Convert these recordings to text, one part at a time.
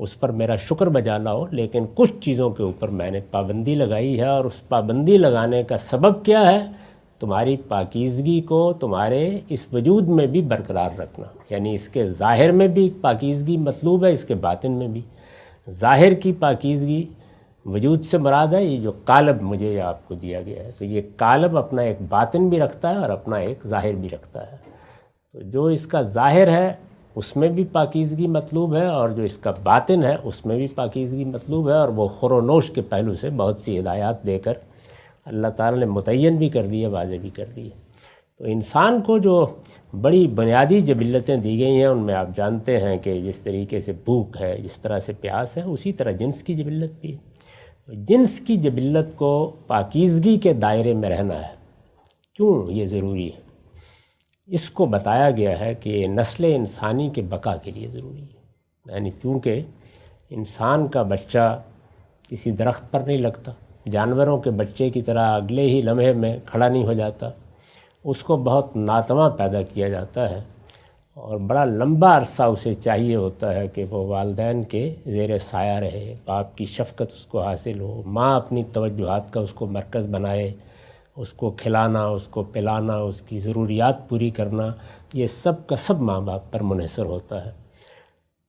اس پر میرا شکر بجا لاؤ، لیکن کچھ چیزوں کے اوپر میں نے پابندی لگائی ہے، اور اس پابندی لگانے کا سبب کیا ہے؟ تمہاری پاکیزگی کو تمہارے اس وجود میں بھی برقرار رکھنا، یعنی اس کے ظاہر میں بھی پاکیزگی مطلوب ہے، اس کے باطن میں بھی۔ ظاہر کی پاکیزگی وجود سے مراد ہے یہ جو قالب مجھے آپ کو دیا گیا ہے، تو یہ قالب اپنا ایک باطن بھی رکھتا ہے اور اپنا ایک ظاہر بھی رکھتا ہے۔ تو جو اس کا ظاہر ہے اس میں بھی پاکیزگی مطلوب ہے، اور جو اس کا باطن ہے اس میں بھی پاکیزگی مطلوب ہے، اور وہ خور و نوش کے پہلو سے بہت سی ہدایات دے کر اللہ تعالیٰ نے متعین بھی کر دی ہے، واضح بھی کر دی ہے۔ تو انسان کو جو بڑی بنیادی جبلتیں دی گئی ہیں ان میں آپ جانتے ہیں کہ جس طریقے سے بھوک ہے، جس طرح سے پیاس ہے، اسی طرح جنس کی جبلت بھی ہے۔ جنس کی جبلت کو پاکیزگی کے دائرے میں رہنا ہے۔ کیوں یہ ضروری ہے؟ اس کو بتایا گیا ہے کہ نسل انسانی کے بقا کے لیے ضروری ہے، یعنی کیونکہ انسان کا بچہ کسی درخت پر نہیں لگتا، جانوروں کے بچے کی طرح اگلے ہی لمحے میں کھڑا نہیں ہو جاتا، اس کو بہت ناتواں پیدا کیا جاتا ہے، اور بڑا لمبا عرصہ اسے چاہیے ہوتا ہے کہ وہ والدین کے زیر سایہ رہے، باپ کی شفقت اس کو حاصل ہو، ماں اپنی توجہات کا اس کو مرکز بنائے، اس کو کھلانا، اس کو پلانا، اس کی ضروریات پوری کرنا، یہ سب کا سب ماں باپ پر منحصر ہوتا ہے۔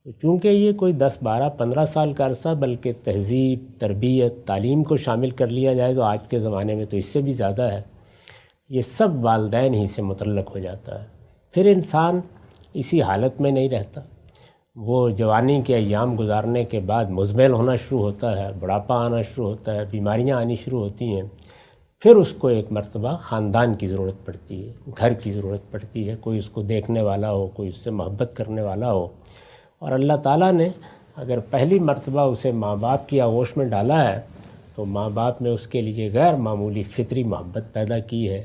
تو چونکہ یہ کوئی 10 12 15 سال کا عرصہ بلکہ تہذیب، تربیت، تعلیم کو شامل کر لیا جائے تو آج کے زمانے میں تو اس سے بھی زیادہ ہے، یہ سب والدین ہی سے متعلق ہو جاتا ہے۔ پھر انسان اسی حالت میں نہیں رہتا، وہ جوانی کے ایام گزارنے کے بعد مزمل ہونا شروع ہوتا ہے، بڑھاپا آنا شروع ہوتا ہے، بیماریاں آنی شروع ہوتی ہیں، پھر اس کو ایک مرتبہ خاندان کی ضرورت پڑتی ہے، گھر کی ضرورت پڑتی ہے، کوئی اس کو دیکھنے والا ہو، کوئی اس سے محبت کرنے والا ہو۔ اور اللہ تعالیٰ نے اگر پہلی مرتبہ اسے ماں باپ کی آغوش میں ڈالا ہے تو ماں باپ نے اس کے لیے غیر معمولی فطری محبت پیدا کی ہے،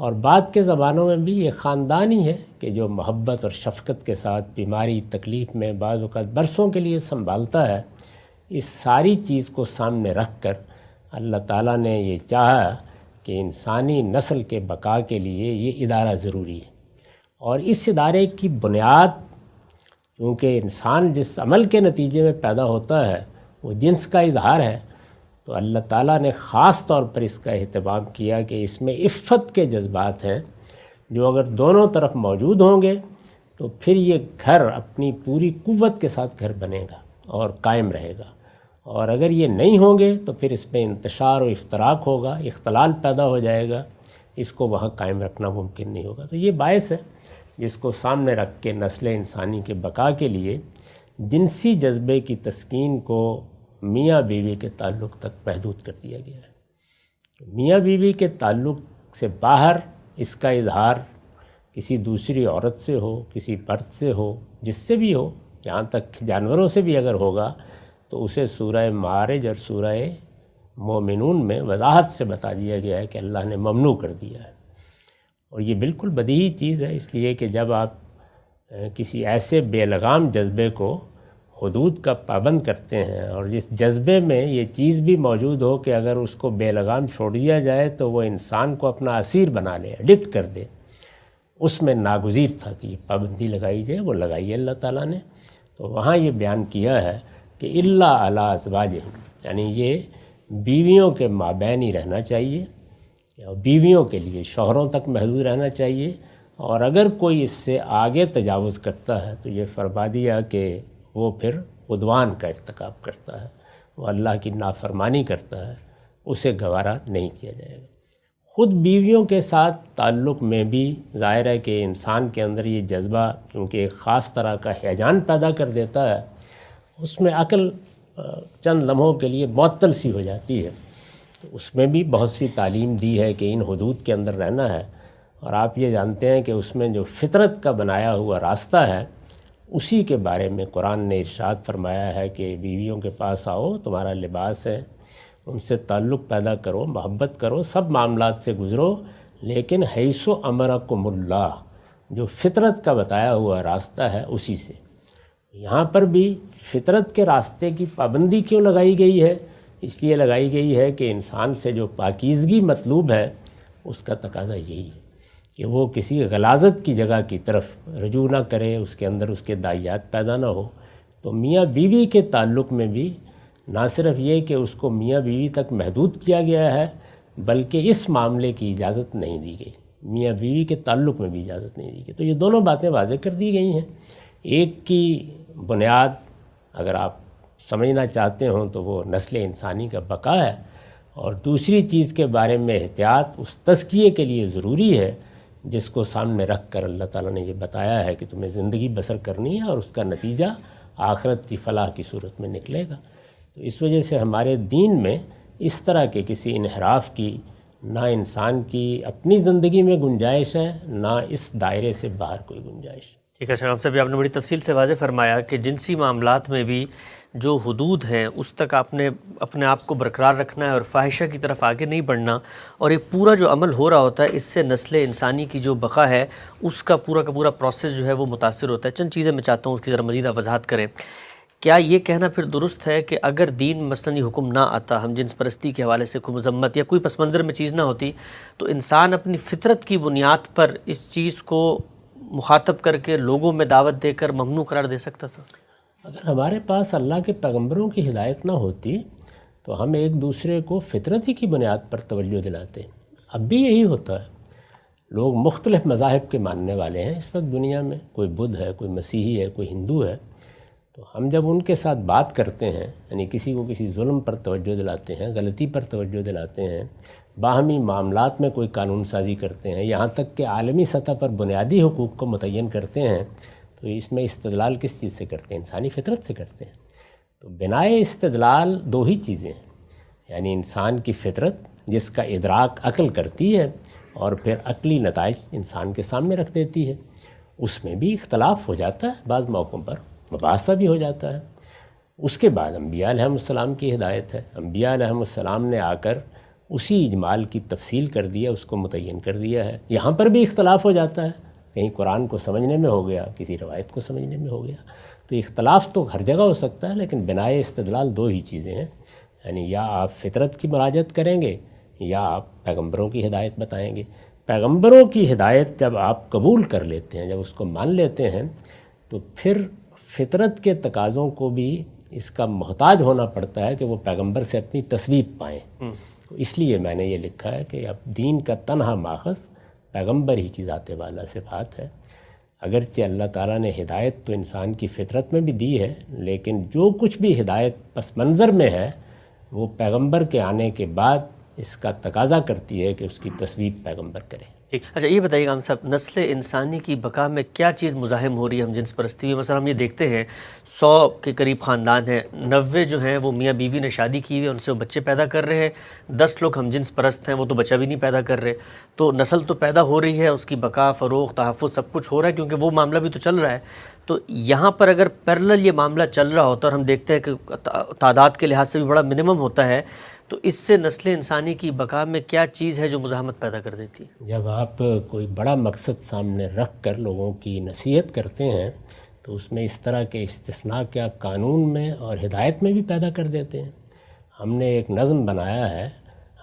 اور بعد کے زمانوں میں بھی یہ خاندان ہی ہے کہ جو محبت اور شفقت کے ساتھ بیماری تکلیف میں بعض اوقات برسوں کے لیے سنبھالتا ہے۔ اس ساری چیز کو سامنے رکھ کر اللہ تعالیٰ نے یہ چاہا کہ انسانی نسل کے بقا کے لیے یہ ادارہ ضروری ہے، اور اس ادارے کی بنیاد کیونکہ انسان جس عمل کے نتیجے میں پیدا ہوتا ہے وہ جنس کا اظہار ہے، تو اللہ تعالیٰ نے خاص طور پر اس کا اہتمام کیا کہ اس میں عفت کے جذبات ہیں، جو اگر دونوں طرف موجود ہوں گے تو پھر یہ گھر اپنی پوری قوت کے ساتھ گھر بنے گا اور قائم رہے گا، اور اگر یہ نہیں ہوں گے تو پھر اس میں انتشار و افتراق ہوگا، اختلال پیدا ہو جائے گا، اس کو وہاں قائم رکھنا ممکن نہیں ہوگا۔ تو یہ باعث ہے جس کو سامنے رکھ کے نسل انسانی کے بقا کے لیے جنسی جذبے کی تسکین کو میاں بیوی کے تعلق تک محدود کر دیا گیا ہے۔ میاں بیوی کے تعلق سے باہر اس کا اظہار کسی دوسری عورت سے ہو، کسی مرد سے ہو، جس سے بھی ہو، یہاں تک جانوروں سے بھی اگر ہوگا تو اسے سورہ معارج اور سورہ مومنون میں وضاحت سے بتا دیا گیا ہے کہ اللہ نے ممنوع کر دیا ہے۔ اور یہ بالکل بدیہی چیز ہے، اس لیے کہ جب آپ کسی ایسے بے لگام جذبے کو حدود کا پابند کرتے ہیں، اور جس جذبے میں یہ چیز بھی موجود ہو کہ اگر اس کو بے لگام چھوڑ دیا جائے تو وہ انسان کو اپنا اسیر بنا لے، ایڈکٹ کر دے، اس میں ناگزیر تھا کہ یہ پابندی لگائی جائے، وہ لگائی ہے اللہ تعالیٰ نے۔ تو وہاں یہ بیان کیا ہے کہ الا علی ازواجہم، یعنی یہ بیویوں کے مابین ہی رہنا چاہیے، بیویوں کے لیے شوہروں تک محدود رہنا چاہیے، اور اگر کوئی اس سے آگے تجاوز کرتا ہے تو یہ فرما دیا کہ وہ پھر عدوان کا ارتکاب کرتا ہے، وہ اللہ کی نافرمانی کرتا ہے، اسے گوارا نہیں کیا جائے گا۔ خود بیویوں کے ساتھ تعلق میں بھی ظاہر ہے کہ انسان کے اندر یہ جذبہ کیونکہ ایک خاص طرح کا ہیجان پیدا کر دیتا ہے، اس میں عقل چند لمحوں کے لیے معطل سی ہو جاتی ہے، تو اس میں بھی بہت سی تعلیم دی ہے کہ ان حدود کے اندر رہنا ہے۔ اور آپ یہ جانتے ہیں کہ اس میں جو فطرت کا بنایا ہوا راستہ ہے اسی کے بارے میں قرآن نے ارشاد فرمایا ہے کہ بیویوں کے پاس آؤ، تمہارا لباس ہے، ان سے تعلق پیدا کرو، محبت کرو، سب معاملات سے گزرو، لیکن حیث امرکم اللہ، جو فطرت کا بتایا ہوا راستہ ہے اسی سے۔ یہاں پر بھی فطرت کے راستے کی پابندی کیوں لگائی گئی ہے؟ اس لیے لگائی گئی ہے کہ انسان سے جو پاکیزگی مطلوب ہے اس کا تقاضا یہی ہے کہ وہ کسی غلاظت کی جگہ کی طرف رجوع نہ کرے، اس کے اندر اس کے داعیات پیدا نہ ہو، تو میاں بیوی کے تعلق میں بھی نہ صرف یہ کہ اس کو میاں بیوی تک محدود کیا گیا ہے، بلکہ اس معاملے کی اجازت نہیں دی گئی، میاں بیوی کے تعلق میں بھی اجازت نہیں دی گئی۔ تو یہ دونوں باتیں واضح کر دی گئی ہیں۔ ایک کی بنیاد اگر آپ سمجھنا چاہتے ہوں تو وہ نسل انسانی کا بقا ہے، اور دوسری چیز کے بارے میں احتیاط اس تزکیے کے لیے ضروری ہے جس کو سامنے رکھ کر اللہ تعالیٰ نے یہ بتایا ہے کہ تمہیں زندگی بسر کرنی ہے اور اس کا نتیجہ آخرت کی فلاح کی صورت میں نکلے گا۔ تو اس وجہ سے ہمارے دین میں اس طرح کے کسی انحراف کی نہ انسان کی اپنی زندگی میں گنجائش ہے، نہ اس دائرے سے باہر کوئی گنجائش ہے۔ ٹھیک ہے شاہ صاحب، آپ نے بڑی تفصیل سے واضح فرمایا کہ جنسی معاملات میں بھی جو حدود ہیں اس تک آپ نے اپنے آپ کو برقرار رکھنا ہے اور فاحشہ کی طرف آگے نہیں بڑھنا، اور یہ پورا جو عمل ہو رہا ہوتا ہے اس سے نسل انسانی کی جو بقا ہے اس کا پورا پروسیس جو ہے وہ متاثر ہوتا ہے۔ چند چیزیں میں چاہتا ہوں اس کی ذرا مزید وضاحت کریں۔ کیا یہ کہنا پھر درست ہے کہ اگر دین مثلاً یہ حکم نہ آتا، ہم جنس پرستی کے حوالے سے کوئی مذمت یا کوئی پس منظر میں چیز نہ ہوتی، تو انسان اپنی فطرت کی بنیاد پر اس چیز کو مخاطب کر کے لوگوں میں دعوت دے کر ممنوع قرار دے سکتا تھا؟ اگر ہمارے پاس اللہ کے پیغمبروں کی ہدایت نہ ہوتی تو ہم ایک دوسرے کو فطرت ہی کی بنیاد پر توجہ دلاتے۔ اب بھی یہی ہوتا ہے، لوگ مختلف مذاہب کے ماننے والے ہیں اس وقت دنیا میں، کوئی بدھ ہے، کوئی مسیحی ہے، کوئی ہندو ہے، تو ہم جب ان کے ساتھ بات کرتے ہیں، یعنی کسی کو کسی ظلم پر توجہ دلاتے ہیں، غلطی پر توجہ دلاتے ہیں، باہمی معاملات میں کوئی قانون سازی کرتے ہیں، یہاں تک کہ عالمی سطح پر بنیادی حقوق کو متعین کرتے ہیں، تو اس میں استدلال کس چیز سے کرتے ہیں؟ انسانی فطرت سے کرتے ہیں۔ تو بنائے استدلال دو ہی چیزیں ہیں، یعنی انسان کی فطرت جس کا ادراک عقل کرتی ہے اور پھر عقلی نتائج انسان کے سامنے رکھ دیتی ہے، اس میں بھی اختلاف ہو جاتا ہے، بعض موقعوں پر مباحثہ بھی ہو جاتا ہے۔ اس کے بعد انبیاء علیہ السلام کی ہدایت ہے، انبیاء علیہ السلام نے آ کر اسی اجمال کی تفصیل کر دیا، اس کو متعین کر دیا ہے۔ یہاں پر بھی اختلاف ہو جاتا ہے، کہیں قرآن کو سمجھنے میں ہو گیا، کسی روایت کو سمجھنے میں ہو گیا، تو اختلاف تو ہر جگہ ہو سکتا ہے، لیکن بنائے استدلال دو ہی چیزیں ہیں، یعنی یا آپ فطرت کی مراجعت کریں گے یا آپ پیغمبروں کی ہدایت بتائیں گے۔ پیغمبروں کی ہدایت جب آپ قبول کر لیتے ہیں، جب اس کو مان لیتے ہیں، تو پھر فطرت کے تقاضوں کو بھی اس کا محتاج ہونا پڑتا ہے کہ وہ پیغمبر سے اپنی تصویب پائیں۔ تو اس لیے میں نے یہ لکھا ہے کہ اب دین کا تنہا ماخذ پیغمبر ہی کی ذات والا صفات ہے۔ اگرچہ اللہ تعالیٰ نے ہدایت تو انسان کی فطرت میں بھی دی ہے، لیکن جو کچھ بھی ہدایت پس منظر میں ہے وہ پیغمبر کے آنے کے بعد اس کا تقاضا کرتی ہے کہ اس کی تصویب پیغمبر کرے۔ ٹھیک، اچھا یہ بتائیے گا ہم صاحب، نسل انسانی کی بقا میں کیا چیز مزاحم ہو رہی ہے ہم جنس پرستی میں؟ مثلا ہم یہ دیکھتے ہیں 100 کے قریب خاندان ہیں، 90 جو ہیں وہ میاں بیوی نے شادی کی ہوئی ہے، ان سے وہ بچے پیدا کر رہے ہیں، 10 لوگ ہم جنس پرست ہیں، وہ تو بچہ بھی نہیں پیدا کر رہے۔ تو نسل تو پیدا ہو رہی ہے، اس کی بقا، فروغ، تحفظ سب کچھ ہو رہا ہے کیونکہ وہ معاملہ بھی تو چل رہا ہے۔ تو یہاں پر اگر پیرلل یہ معاملہ چل رہا ہوتا اور ہم دیکھتے ہیں کہ تعداد کے لحاظ سے بھی بڑا منیمم ہوتا ہے، تو اس سے نسل انسانی کی بقا میں کیا چیز ہے جو مزاحمت پیدا کر دیتی ہے؟ جب آپ کوئی بڑا مقصد سامنے رکھ کر لوگوں کی نصیحت کرتے ہیں تو اس میں اس طرح کے استثناء کیا قانون میں اور ہدایت میں بھی پیدا کر دیتے ہیں۔ ہم نے ایک نظم بنایا ہے،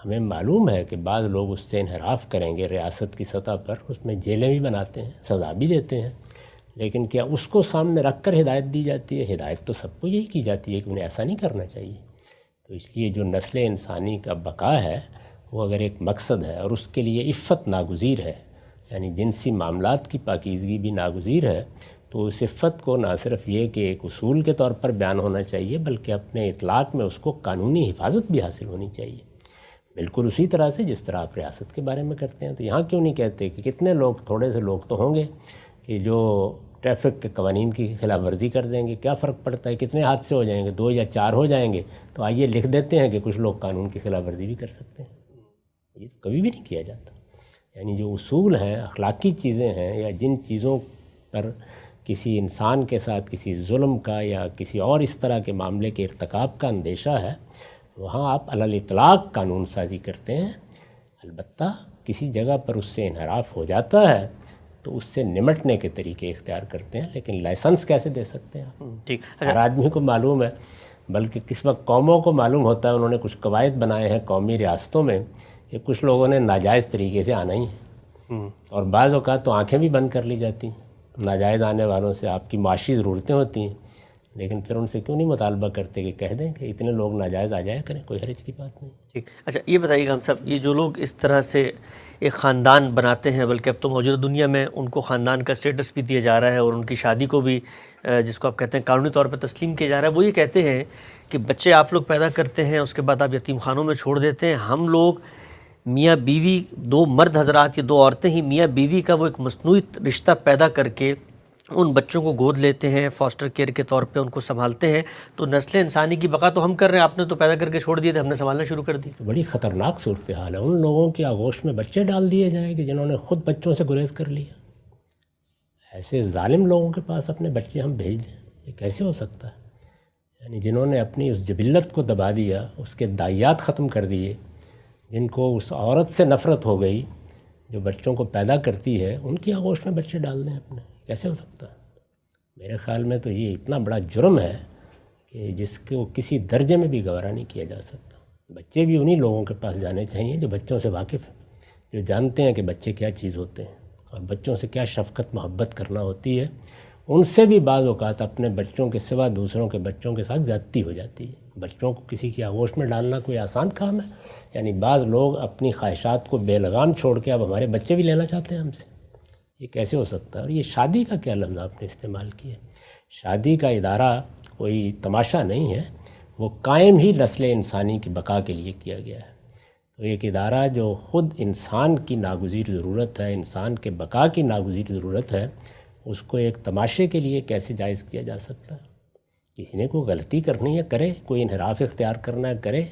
ہمیں معلوم ہے کہ بعض لوگ اس سے انحراف کریں گے ریاست کی سطح پر، اس میں جیلیں بھی بناتے ہیں، سزا بھی دیتے ہیں، لیکن کیا اس کو سامنے رکھ کر ہدایت دی جاتی ہے؟ ہدایت تو سب کو یہی کی جاتی ہے کہ انہیں ایسا نہیں کرنا چاہیے۔ تو اس لیے جو نسل انسانی کا بقا ہے وہ اگر ایک مقصد ہے اور اس کے لیے عفت ناگزیر ہے، یعنی جنسی معاملات کی پاکیزگی بھی ناگزیر ہے، تو اس عفت کو نہ صرف یہ کہ ایک اصول کے طور پر بیان ہونا چاہیے بلکہ اپنے اطلاق میں اس کو قانونی حفاظت بھی حاصل ہونی چاہیے، بالکل اسی طرح سے جس طرح آپ ریاست کے بارے میں کرتے ہیں۔ تو یہاں کیوں نہیں کہتے کہ کتنے لوگ، تھوڑے سے لوگ تو ہوں گے کہ جو ٹریفک کے قوانین کی خلاف ورزی کر دیں گے، کیا فرق پڑتا ہے، کتنے حادثے ہو جائیں گے، 2 یا 4 ہو جائیں گے، تو آئیے لکھ دیتے ہیں کہ کچھ لوگ قانون کی خلاف ورزی بھی کر سکتے ہیں۔ یہ تو کبھی بھی نہیں کیا جاتا۔ یعنی جو اصول ہیں، اخلاقی چیزیں ہیں، یا جن چیزوں پر کسی انسان کے ساتھ کسی ظلم کا یا کسی اور اس طرح کے معاملے کے ارتکاب کا اندیشہ ہے، وہاں آپ علی الاطلاق قانون سازی کرتے ہیں۔ البتہ کسی جگہ پر اس سے انحراف ہو جاتا ہے تو اس سے نمٹنے کے طریقے اختیار کرتے ہیں، لیکن لائسنس کیسے دے سکتے ہیں؟ ٹھیک، ہر آدمی کو معلوم ہے، بلکہ کس وقت قوموں کو معلوم ہوتا ہے، انہوں نے کچھ قواعد بنائے ہیں قومی ریاستوں میں کہ کچھ لوگوں نے ناجائز طریقے سے آنا ہی ہے، اور بعض اوقات تو آنکھیں بھی بند کر لی جاتی ہیں ناجائز آنے والوں سے۔ آپ کی معاشی ضرورتیں ہوتی ہیں، لیکن پھر ان سے کیوں نہیں مطالبہ کرتے کہ کہہ دیں کہ اتنے لوگ ناجائز آ جایا کریں، کوئی حرج کی بات نہیں۔ ٹھیک، اچھا یہ بتائیے گا ہم صاحب، یہ جو لوگ اس طرح سے ایک خاندان بناتے ہیں، بلکہ اب تو موجودہ دنیا میں ان کو خاندان کا اسٹیٹس بھی دیا جا رہا ہے اور ان کی شادی کو بھی جس کو آپ کہتے ہیں قانونی طور پر تسلیم کیا جا رہا ہے، وہ یہ کہتے ہیں کہ بچے آپ لوگ پیدا کرتے ہیں، اس کے بعد آپ یتیم خانوں میں چھوڑ دیتے ہیں، ہم لوگ میاں بیوی، دو مرد حضرات یا دو عورتیں ہی میاں بیوی کا وہ ایک مصنوعی رشتہ پیدا کر کے ان بچوں کو گود لیتے ہیں، فاسٹر کیئر کے طور پہ ان کو سنبھالتے ہیں، تو نسل انسانی کی بقا تو ہم کر رہے ہیں، آپ نے تو پیدا کر کے چھوڑ دیے تھے، ہم نے سنبھالنا شروع کر دی۔ تو بڑی خطرناک صورتحال ہے، ان لوگوں کی آغوش میں بچے ڈال دیے جائیں کہ جنہوں نے خود بچوں سے گریز کر لیا۔ ایسے ظالم لوگوں کے پاس اپنے بچے ہم بھیج دیں، یہ کیسے ہو سکتا ہے؟ یعنی جنہوں نے اپنی اس جبلت کو دبا دیا، اس کے دائیات ختم کر دیے، جن کو اس عورت سے نفرت ہو گئی جو بچوں کو پیدا کرتی ہے، ان کی آغوش میں بچے ڈال دیں اپنے، کیسے ہو سکتا ہے؟ میرے خیال میں تو یہ اتنا بڑا جرم ہے کہ جس کو کسی درجے میں بھی گوارا نہیں کیا جا سکتا۔ بچے بھی انہی لوگوں کے پاس جانے چاہیے جو بچوں سے واقف ہیں، جو جانتے ہیں کہ بچے کیا چیز ہوتے ہیں اور بچوں سے کیا شفقت محبت کرنا ہوتی ہے۔ ان سے بھی بعض اوقات اپنے بچوں کے سوا دوسروں کے بچوں کے ساتھ زیادتی ہو جاتی ہے۔ بچوں کو کسی کی آغوش میں ڈالنا کوئی آسان کام ہے؟ یعنی بعض لوگ اپنی خواہشات کو بے لگام چھوڑ کے اب ہمارے بچے بھی لینا چاہتے ہیں ہم سے، یہ کیسے ہو سکتا ہے؟ اور یہ شادی کا کیا لفظ آپ نے استعمال کیا؟ شادی کا ادارہ کوئی تماشا نہیں ہے، وہ قائم ہی نسل انسانی کی بقا کے لیے کیا گیا ہے۔ تو ایک ادارہ جو خود انسان کی ناگزیر ضرورت ہے، انسان کے بقا کی ناگزیر ضرورت ہے، اس کو ایک تماشے کے لیے کیسے جائز کیا جا سکتا ہے؟ کسی نے کوئی غلطی کرنی ہے کرے، کوئی انحراف اختیار کرنا ہے کرے،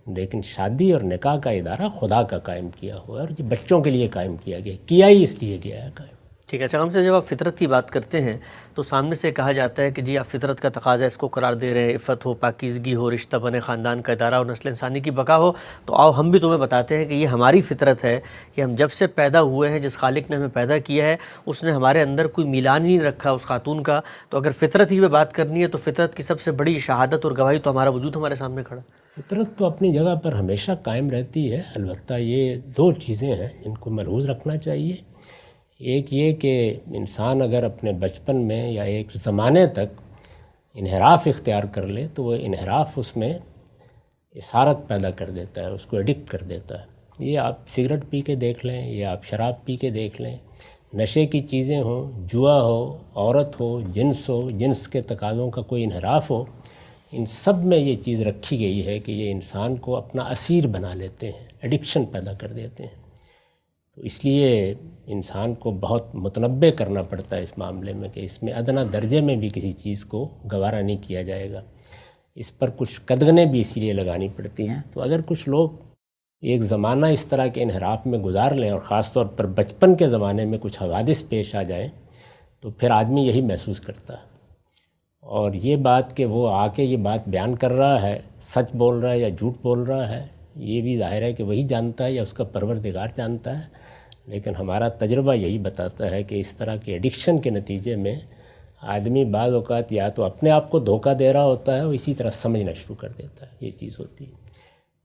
لیکن شادی اور نکاح کا ادارہ خدا کا قائم کیا ہوا ہے اور یہ بچوں کے لیے قائم کیا گیا، کیا ہی اس لیے گیا ہے قائم۔ ٹھیک ہے، اچھا ہم سے جب آپ فطرت کی بات کرتے ہیں تو سامنے سے کہا جاتا ہے کہ جی آپ فطرت کا تقاضا اس کو قرار دے رہے ہیں، عفت ہو، پاکیزگی ہو، رشتہ بنے، خاندان کا ادارہ اور نسل انسانی کی بقا ہو، تو آؤ ہم بھی تمہیں بتاتے ہیں کہ یہ ہماری فطرت ہے کہ ہم جب سے پیدا ہوئے ہیں، جس خالق نے ہمیں پیدا کیا ہے اس نے ہمارے اندر کوئی میلان ہی نہیں رکھا اس خاتون کا، تو اگر فطرت ہی پہ بات کرنی ہے تو فطرت کی سب سے بڑی شہادت اور گواہی تو ہمارا وجود ہمارے سامنے کھڑا۔ فطرت تو اپنی جگہ پر ہمیشہ قائم رہتی ہے، البتہ یہ دو چیزیں ہیں جن کو ملحوظ رکھنا چاہیے۔ ایک یہ کہ انسان اگر اپنے بچپن میں یا ایک زمانے تک انحراف اختیار کر لے تو وہ انحراف اس میں اسارت پیدا کر دیتا ہے، اس کو ایڈکٹ کر دیتا ہے۔ یہ آپ سگریٹ پی کے دیکھ لیں یا آپ شراب پی کے دیکھ لیں، نشے کی چیزیں ہوں، جوا ہو، عورت ہو، جنس کے تقاضوں کا کوئی انحراف ہو، ان سب میں یہ چیز رکھی گئی ہے کہ یہ انسان کو اپنا اسیر بنا لیتے ہیں، ایڈکشن پیدا کر دیتے ہیں۔ تو اس لیے انسان کو بہت متنبع کرنا پڑتا ہے اس معاملے میں کہ اس میں ادنیٰ درجے میں بھی کسی چیز کو گوارا نہیں کیا جائے گا، اس پر کچھ قدغنیں بھی اسی لیے لگانی پڑتی ہیں۔ تو اگر کچھ لوگ ایک زمانہ اس طرح کے انحراف میں گزار لیں اور خاص طور پر بچپن کے زمانے میں کچھ حوادث پیش آ جائیں تو پھر آدمی یہی محسوس کرتا ہے، اور یہ بات کہ وہ آ کے یہ بات بیان کر رہا ہے، سچ بول رہا ہے یا جھوٹ بول رہا ہے، یہ بھی ظاہر ہے کہ وہی جانتا ہے یا اس کا پروردگار جانتا ہے۔ لیکن ہمارا تجربہ یہی بتاتا ہے کہ اس طرح کے ایڈکشن کے نتیجے میں آدمی بعض اوقات یا تو اپنے آپ کو دھوکہ دے رہا ہوتا ہے اور اسی طرح سمجھنا شروع کر دیتا ہے، یہ چیز ہوتی ہے۔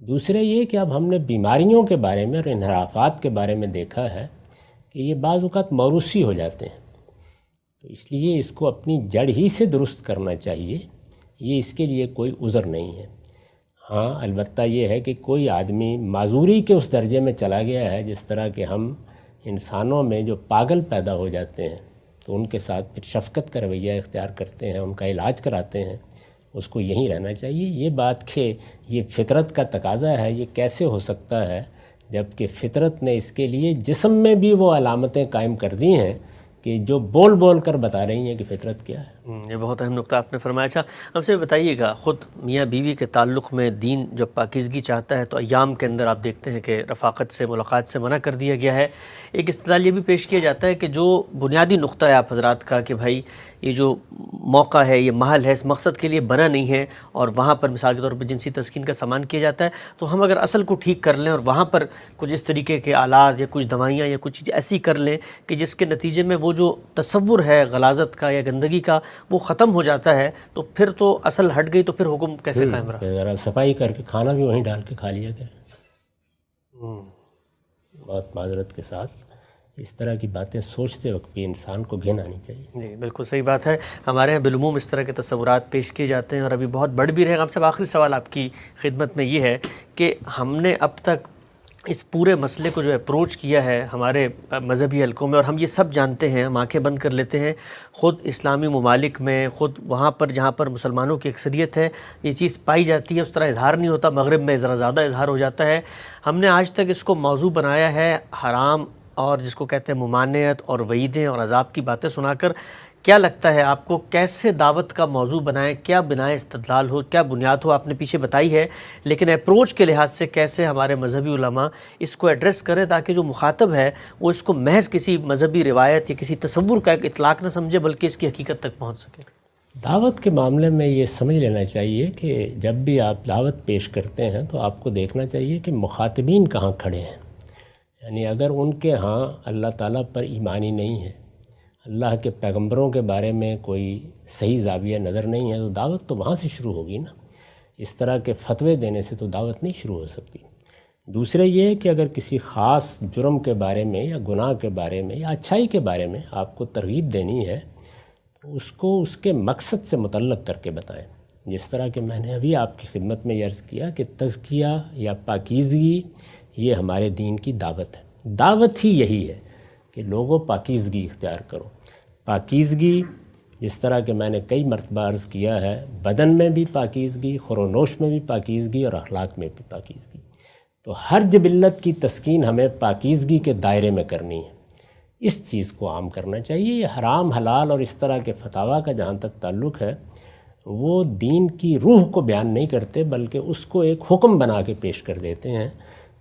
دوسرے یہ کہ اب ہم نے بیماریوں کے بارے میں اور انحرافات کے بارے میں دیکھا ہے کہ یہ بعض اوقات موروثی ہو جاتے ہیں، تو اس لیے اس کو اپنی جڑ ہی سے درست کرنا چاہیے، یہ اس کے لیے کوئی عذر نہیں ہے۔ ہاں البتہ یہ ہے کہ کوئی آدمی معذوری کے اس درجے میں چلا گیا ہے جس طرح کہ ہم انسانوں میں جو پاگل پیدا ہو جاتے ہیں تو ان کے ساتھ پھر شفقت کا رویہ اختیار کرتے ہیں، ان کا علاج کراتے ہیں، اس کو یہیں رہنا چاہیے۔ یہ بات کہ یہ فطرت کا تقاضا ہے، یہ کیسے ہو سکتا ہے جب کہ فطرت نے اس کے لیے جسم میں بھی وہ علامتیں قائم کر دی ہیں کہ جو بول بول کر بتا رہی ہیں کہ فطرت کیا ہے۔ یہ بہت اہم نقطہ آپ نے فرمایا۔ اچھا ہم سے بتائیے گا، خود میاں بیوی کے تعلق میں دین جب پاکیزگی چاہتا ہے تو ایام کے اندر آپ دیکھتے ہیں کہ رفاقت سے، ملاقات سے منع کر دیا گیا ہے۔ ایک استدلال یہ بھی پیش کیا جاتا ہے کہ جو بنیادی نقطہ ہے آپ حضرات کا کہ بھائی یہ جو موقع ہے، یہ محل ہے، اس مقصد کے لیے بنا نہیں ہے اور وہاں پر مثال کے طور پر جنسی تسکین کا سامان کیا جاتا ہے، تو ہم اگر اصل کو ٹھیک کر لیں اور وہاں پر کچھ اس طریقے کے آلات یا کچھ دوائیاں یا کچھ چیزیں ایسی کر لیں کہ جس کے نتیجے میں وہ جو تصور ہے غلاظت کا یا گندگی کا وہ ختم ہو جاتا ہے، تو پھر تو اصل ہٹ گئی، تو پھر حکم کیسے قائم رہا؟ ذرا صفائی کر کے کھانا بھی وہیں ڈال کے کھا لیا کرے، بہت معذرت کے ساتھ۔ اس طرح کی باتیں سوچتے وقت بھی انسان کو گھن آنی چاہیے۔ جی بالکل صحیح بات ہے، ہمارے یہاں بالعموم اس طرح کے تصورات پیش کیے جاتے ہیں اور ابھی بہت بڑھ بھی رہے ہیں۔ آپ سے آخری سوال آپ کی خدمت میں یہ ہے کہ ہم نے اب تک اس پورے مسئلے کو جو اپروچ کیا ہے ہمارے مذہبی حلقوں میں، اور ہم یہ سب جانتے ہیں، ہم آنکھیں بند کر لیتے ہیں، خود اسلامی ممالک میں، خود وہاں پر جہاں پر مسلمانوں کی اکثریت ہے یہ چیز پائی جاتی ہے، اس طرح اظہار نہیں ہوتا، مغرب میں ذرا زیادہ اظہار ہو جاتا ہے۔ ہم نے آج تک اس کو موضوع بنایا ہے حرام اور جس کو کہتے ہیں ممانعت اور وعیدیں اور عذاب کی باتیں سنا کر۔ کیا لگتا ہے آپ کو کیسے دعوت کا موضوع بنائیں، کیا بنائے استدلال ہو، کیا بنیاد ہو؟ آپ نے پیچھے بتائی ہے، لیکن اپروچ کے لحاظ سے کیسے ہمارے مذہبی علماء اس کو ایڈریس کریں تاکہ جو مخاطب ہے وہ اس کو محض کسی مذہبی روایت یا کسی تصور کا ایک اطلاق نہ سمجھے بلکہ اس کی حقیقت تک پہنچ سکے؟ دعوت کے معاملے میں یہ سمجھ لینا چاہیے کہ جب بھی آپ دعوت پیش کرتے ہیں تو آپ کو دیکھنا چاہیے کہ مخاطبین کہاں کھڑے ہیں۔ یعنی اگر ان کے ہاں اللہ تعالیٰ پر ایمانی نہیں ہے، اللہ کے پیغمبروں کے بارے میں کوئی صحیح زاویہ نظر نہیں ہے، تو دعوت تو وہاں سے شروع ہوگی نا۔ اس طرح کے فتوے دینے سے تو دعوت نہیں شروع ہو سکتی۔ دوسرے یہ کہ اگر کسی خاص جرم کے بارے میں یا گناہ کے بارے میں یا اچھائی کے بارے میں آپ کو ترغیب دینی ہے تو اس کو اس کے مقصد سے متعلق کر کے بتائیں۔ جس طرح کہ میں نے ابھی آپ کی خدمت میں عرض کیا کہ تزکیہ یا پاکیزگی یہ ہمارے دین کی دعوت ہے۔ دعوت ہی یہی ہے کہ لوگوں پاکیزگی اختیار کرو۔ پاکیزگی جس طرح کہ میں نے کئی مرتبہ عرض کیا ہے، بدن میں بھی پاکیزگی، خور و نوش میں بھی پاکیزگی اور اخلاق میں بھی پاکیزگی۔ تو ہر جبلت کی تسکین ہمیں پاکیزگی کے دائرے میں کرنی ہے، اس چیز کو عام کرنا چاہیے۔ یہ حرام حلال اور اس طرح کے فتاویٰ کا جہاں تک تعلق ہے، وہ دین کی روح کو بیان نہیں کرتے بلکہ اس کو ایک حکم بنا کے پیش کر دیتے ہیں۔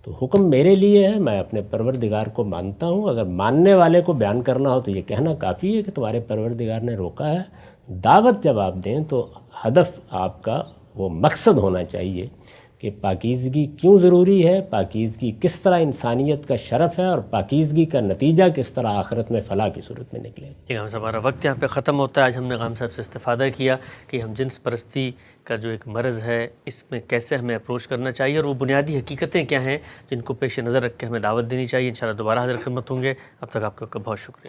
تو حکم میرے لیے ہے، میں اپنے پروردگار کو مانتا ہوں۔ اگر ماننے والے کو بیان کرنا ہو تو یہ کہنا کافی ہے کہ تمہارے پروردگار نے روکا ہے۔ دعوت جب آپ دیں تو ہدف آپ کا وہ مقصد ہونا چاہیے کہ پاکیزگی کیوں ضروری ہے، پاکیزگی کس طرح انسانیت کا شرف ہے، اور پاکیزگی کا نتیجہ کس طرح آخرت میں فلاح کی صورت میں نکلے گا۔ غام صاحب، ہمارا وقت یہاں پہ ختم ہوتا ہے۔ آج ہم نے غام صاحب سے استفادہ کیا کہ ہم جنس پرستی کا جو ایک مرض ہے اس میں کیسے ہمیں اپروچ کرنا چاہیے اور وہ بنیادی حقیقتیں کیا ہیں جن کو پیش نظر رکھ کے ہمیں دعوت دینی چاہیے۔ انشاءاللہ دوبارہ حاضر خدمت ہوں گے، اب تک آپ کا بہت شکریہ۔